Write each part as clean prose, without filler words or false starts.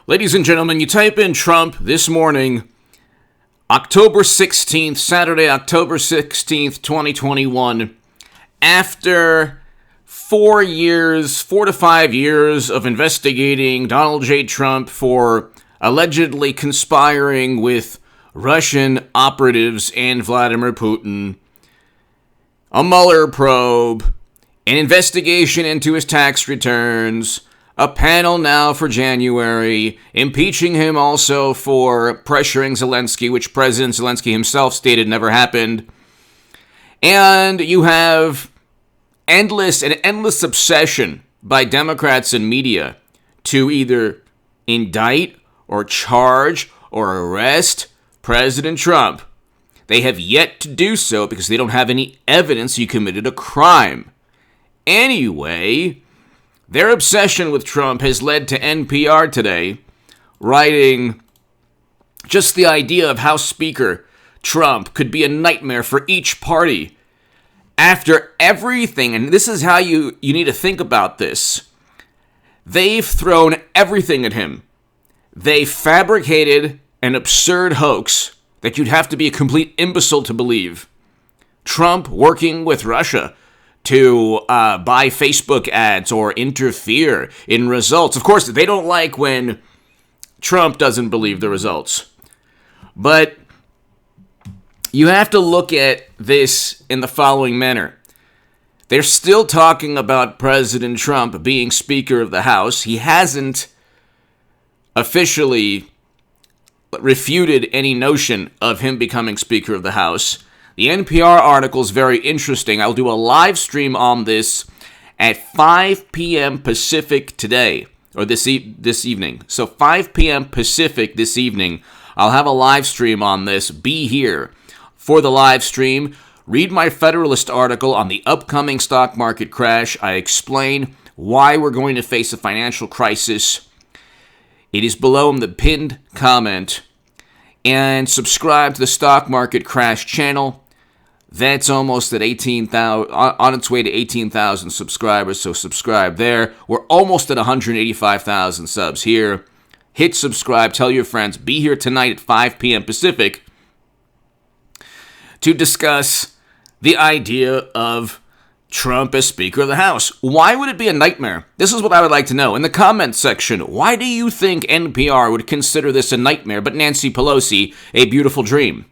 Ladies and gentlemen, you type in Trump this morning, October 16th, Saturday, October 16th, 2021, after 4 to 5 years of investigating Donald J. Trump for allegedly conspiring with Russian operatives and Vladimir Putin, a Mueller probe, an investigation into his tax returns, a panel now for January, impeaching him also for pressuring Zelensky, which President Zelensky himself stated never happened. And you have an endless obsession by Democrats and media to either indict or charge or arrest President Trump. They have yet to do so because they don't have any evidence he committed a crime. Anyway, their obsession with Trump has led to NPR today writing just the idea of how Speaker Trump could be a nightmare for each party. After everything, and this is how you need to think about this, they've thrown everything at him. They fabricated an absurd hoax that you'd have to be a complete imbecile to believe. Trump working with Russia to buy Facebook ads or interfere in results. Of course, they don't like when Trump doesn't believe the results. But you have to look at this in the following manner. They're still talking about President Trump being Speaker of the House. He hasn't officially refuted any notion of him becoming Speaker of the House. The NPR article is very interesting. I'll do a live stream on this at 5 p.m. Pacific today, or this evening. So 5 p.m. Pacific this evening, I'll have a live stream on this. Be here for the live stream. Read my Federalist article on the upcoming stock market crash. I explain why we're going to face a financial crisis. It is below in the pinned comment. And subscribe to the Stock Market Crash channel. That's almost at 18,000, on its way to 18,000 subscribers, so subscribe there. We're almost at 185,000 subs here. Hit subscribe, tell your friends. Be here tonight at 5 p.m. Pacific to discuss the idea of Trump as Speaker of the House. Why would it be a nightmare? This is what I would like to know. In the comments section, why do you think NPR would consider this a nightmare, but Nancy Pelosi a beautiful dream?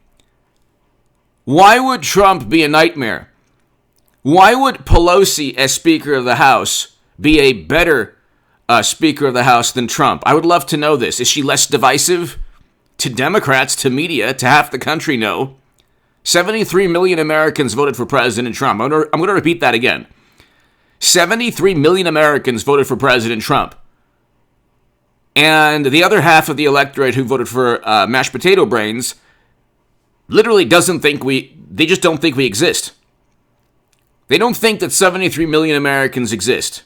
Why would Trump be a nightmare? Why would Pelosi as Speaker of the House be a better Speaker of the House than Trump? I would love to know this. Is she less divisive? To Democrats, to media, to half the country, no. 73 million Americans voted for President Trump. I'm going to repeat that again. 73 million Americans voted for President Trump. And the other half of the electorate who voted for mashed potato brains literally they just don't think we exist. They don't think that 73 million Americans exist.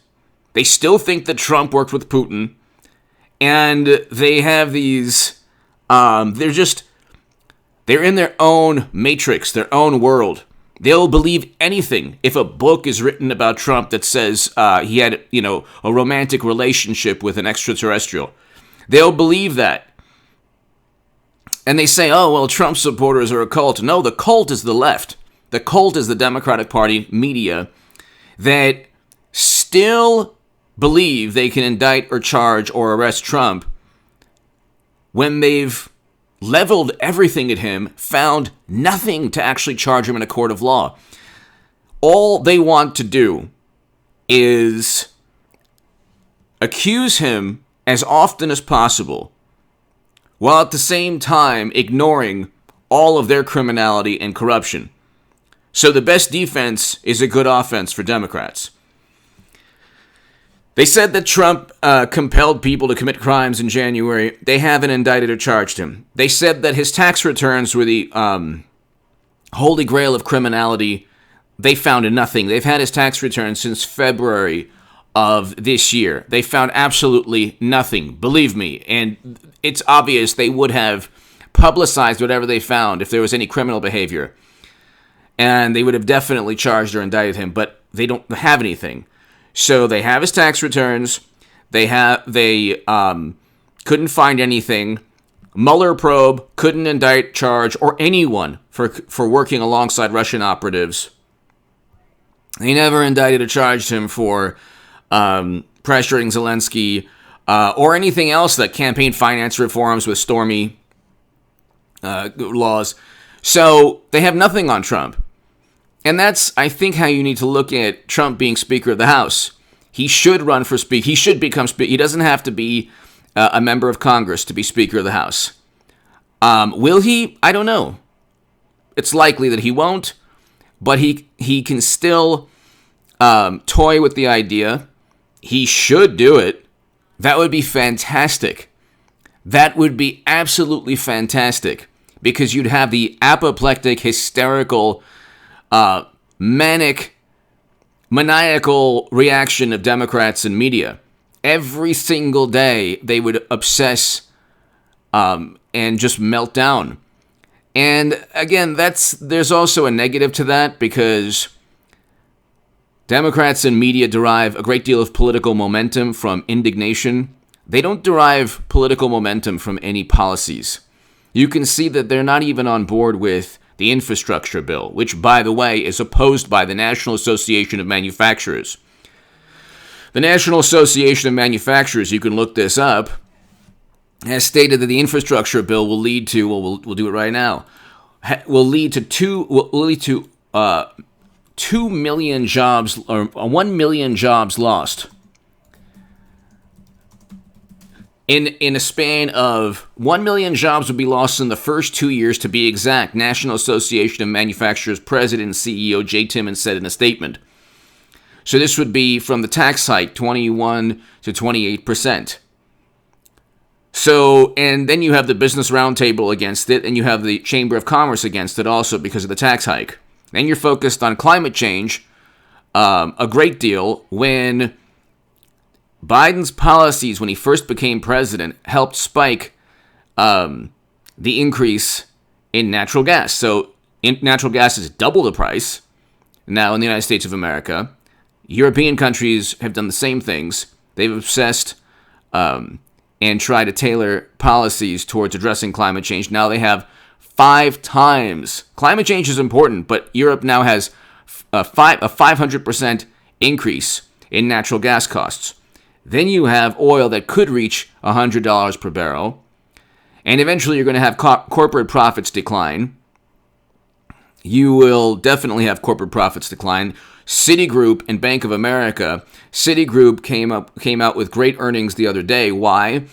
They still think that Trump worked with Putin. And they have these, they're in their own matrix, their own world. They'll believe anything if a book is written about Trump that says he had, a romantic relationship with an extraterrestrial. They'll believe that. And they say, oh, well, Trump supporters are a cult. No, the cult is the left. The cult is the Democratic Party media that still believe they can indict or charge or arrest Trump when they've leveled everything at him, found nothing to actually charge him in a court of law. All they want to do is accuse him as often as possible, while at the same time ignoring all of their criminality and corruption. So the best defense is a good offense for Democrats. They said that Trump compelled people to commit crimes in January. They haven't indicted or charged him. They said that his tax returns were the holy grail of criminality. They found nothing. They've had his tax returns since February of this year. They found absolutely nothing, believe me. And it's obvious they would have publicized whatever they found if there was any criminal behavior. And they would have definitely charged or indicted him, but they don't have anything. So they have his tax returns. They couldn't find anything. Mueller probe couldn't indict, charge, or anyone for working alongside Russian operatives. They never indicted or charged him for pressuring Zelensky or anything else, that campaign finance reforms with stormy laws. So they have nothing on Trump. And that's, I think, how you need to look at Trump being Speaker of the House. He should run for Speaker. He should become Speaker. He doesn't have to be a member of Congress to be Speaker of the House. Will he? I don't know. It's likely that he won't, but he can still toy with the idea. He should do it. That would be fantastic. That would be absolutely fantastic, because you'd have the apoplectic, hysterical, maniacal reaction of Democrats and media. Every single day, they would obsess and just melt down. And again, there's also a negative to that, because Democrats and media derive a great deal of political momentum from indignation. They don't derive political momentum from any policies. You can see that they're not even on board with the infrastructure bill, which, by the way, is opposed by the National Association of Manufacturers. The National Association of Manufacturers, you can look this up, has stated that the infrastructure bill will lead to, we'll do it right now, will lead to 2 million jobs, or 1 million jobs lost. In a span of 1 million jobs would be lost in the first 2 years, to be exact, National Association of Manufacturers President and CEO Jay Timmons said in a statement. So this would be from the tax hike, 21 to 28%. So, and then you have the Business Roundtable against it, and you have the Chamber of Commerce against it also because of the tax hike. Then you're focused on climate change a great deal, when Biden's policies, when he first became president, helped spike the increase in natural gas. So natural gas is double the price now in the United States of America. European countries have done the same things. They've obsessed and tried to tailor policies towards addressing climate change. Now they have 5 times. Climate change is important, but Europe now has a 500% increase in natural gas costs. Then you have oil that could reach $100 per barrel. And eventually you're going to have corporate profits decline. You will definitely have corporate profits decline. Citigroup and Bank of America. Citigroup came out with great earnings the other day. Why?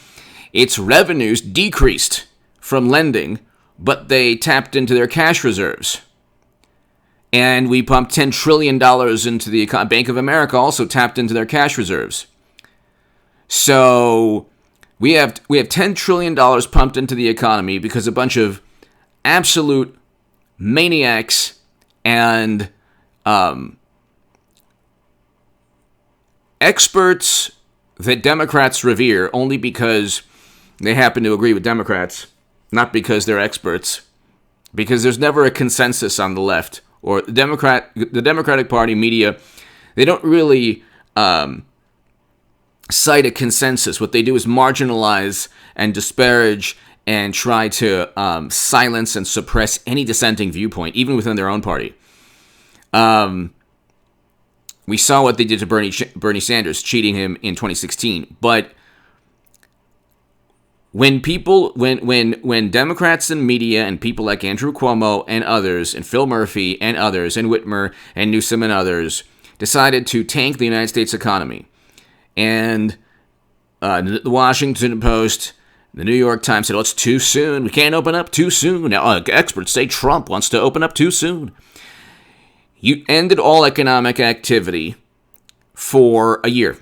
Its revenues decreased from lending, but they tapped into their cash reserves. And we pumped $10 trillion into the economy. Bank of America also tapped into their cash reserves. So we have $10 trillion pumped into the economy because a bunch of absolute maniacs and experts that Democrats revere only because they happen to agree with Democrats, not because they're experts, because there's never a consensus on the left or the Democratic Party media. They don't really cite a consensus. What they do is marginalize and disparage and try to silence and suppress any dissenting viewpoint, even within their own party. We saw what they did to Bernie Sanders, cheating him in 2016. But when Democrats and media and people like Andrew Cuomo and others, and Phil Murphy and others, and Whitmer and Newsom and others, decided to tank the United States economy, and the Washington Post, the New York Times said, "Oh, it's too soon. We can't open up too soon." Now, experts say Trump wants to open up too soon. You ended all economic activity for a year.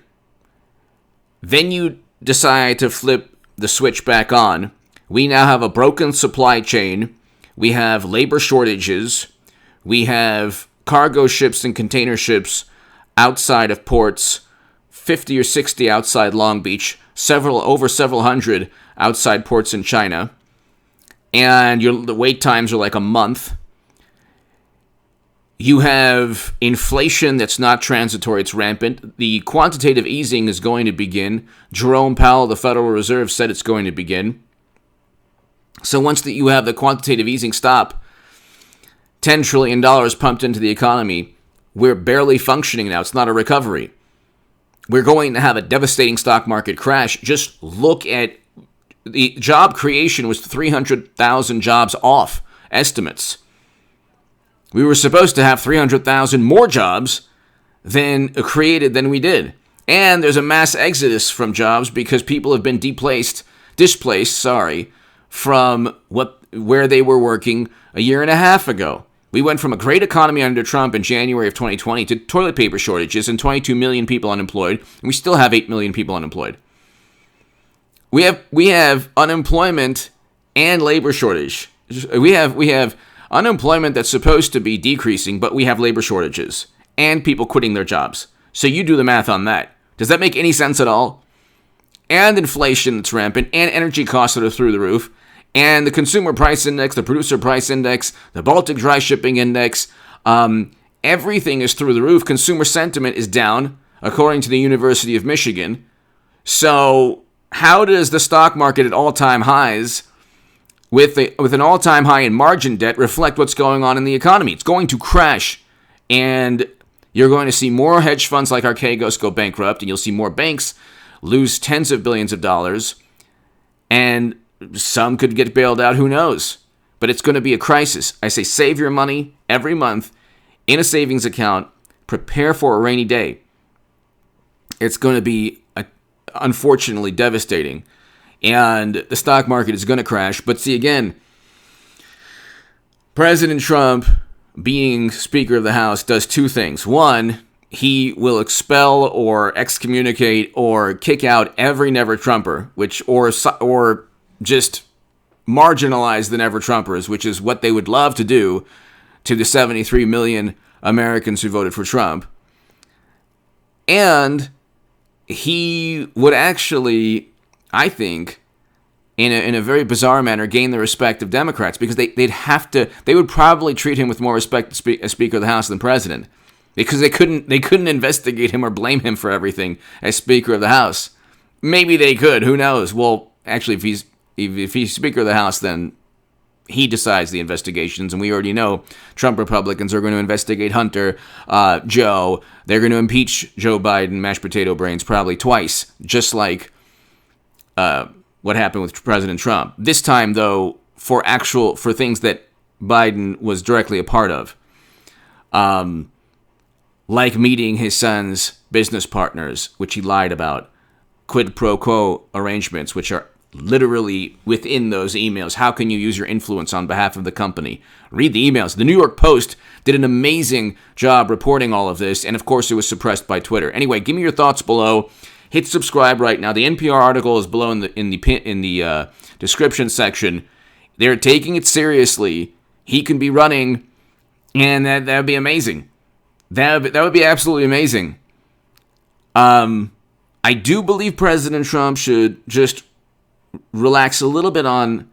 Then you decide to flip the switch back on. We now have a broken supply chain. We have labor shortages. We have cargo ships and container ships outside of ports, 50 or 60 outside Long Beach, over several hundred outside ports in China. And the wait times are like a month. You have inflation that's not transitory, it's rampant. The quantitative easing is going to begin. Jerome Powell, the Federal Reserve, said it's going to begin. So once you have the quantitative easing stop, $10 trillion pumped into the economy, we're barely functioning now. It's not a recovery. We're going to have a devastating stock market crash. Just look at the job creation was 300,000 jobs off estimates. We were supposed to have 300,000 more jobs created than we did. And there's a mass exodus from jobs because people have been displaced, from where they were working a year and a half ago. We went from a great economy under Trump in January of 2020 to toilet paper shortages and 22 million people unemployed, and we still have 8 million people unemployed. We have unemployment and labor shortage. We have unemployment that's supposed to be decreasing, but we have labor shortages and people quitting their jobs. So you do the math on that. Does that make any sense at all? And inflation that's rampant, and energy costs that are through the roof, and the consumer price index, the producer price index, the Baltic dry shipping index, everything is through the roof. Consumer sentiment is down, according to the University of Michigan. So how does the stock market at all-time highs with an all-time high in margin debt reflect what's going on in the economy? It's going to crash, and you're going to see more hedge funds like Archegos go bankrupt, and you'll see more banks lose tens of billions of dollars, and some could get bailed out, who knows? But it's going to be a crisis. I say save your money every month in a savings account, prepare for a rainy day. It's going to be, unfortunately, devastating. And the stock market is going to crash. But see, again, President Trump, being Speaker of the House, does two things. One, he will expel or excommunicate or kick out every Never-Trumper, or just marginalize the Never-Trumpers, which is what they would love to do to the 73 million Americans who voted for Trump. And he would actually, I think, in a very bizarre manner, gain the respect of Democrats, because they would probably treat him with more respect as Speaker of the House than President, because they couldn't investigate him or blame him for everything as Speaker of the House. Maybe they could, who knows? Well, actually, if he's Speaker of the House, then he decides the investigations, and we already know Trump Republicans are going to investigate Hunter, Joe. They're going to impeach Joe Biden, mashed potato brains, probably twice, just like what happened with President Trump. This time, though, for things that Biden was directly a part of, like meeting his son's business partners, which he lied about, quid pro quo arrangements, which are literally within those emails. How can you use your influence on behalf of the company? Read the emails. The New York Post did an amazing job reporting all of this, and of course it was suppressed by Twitter. Anyway, give me your thoughts below. Hit subscribe right now. The NPR article is below in the description section. They're taking it seriously. He can be running, and that would be amazing. That would be absolutely amazing. I do believe President Trump should just relax a little bit on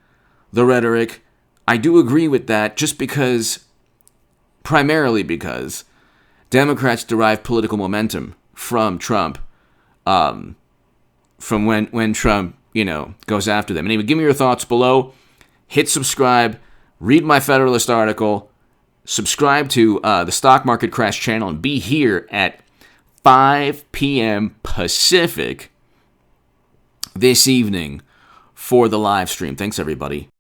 the rhetoric. I do agree with that, primarily because Democrats derive political momentum from Trump, from when Trump, goes after them. Anyway, give me your thoughts below. Hit subscribe. Read my Federalist article. Subscribe to the Stock Market Crash channel, and be here at 5 p.m. Pacific this evening for the live stream. Thanks, everybody.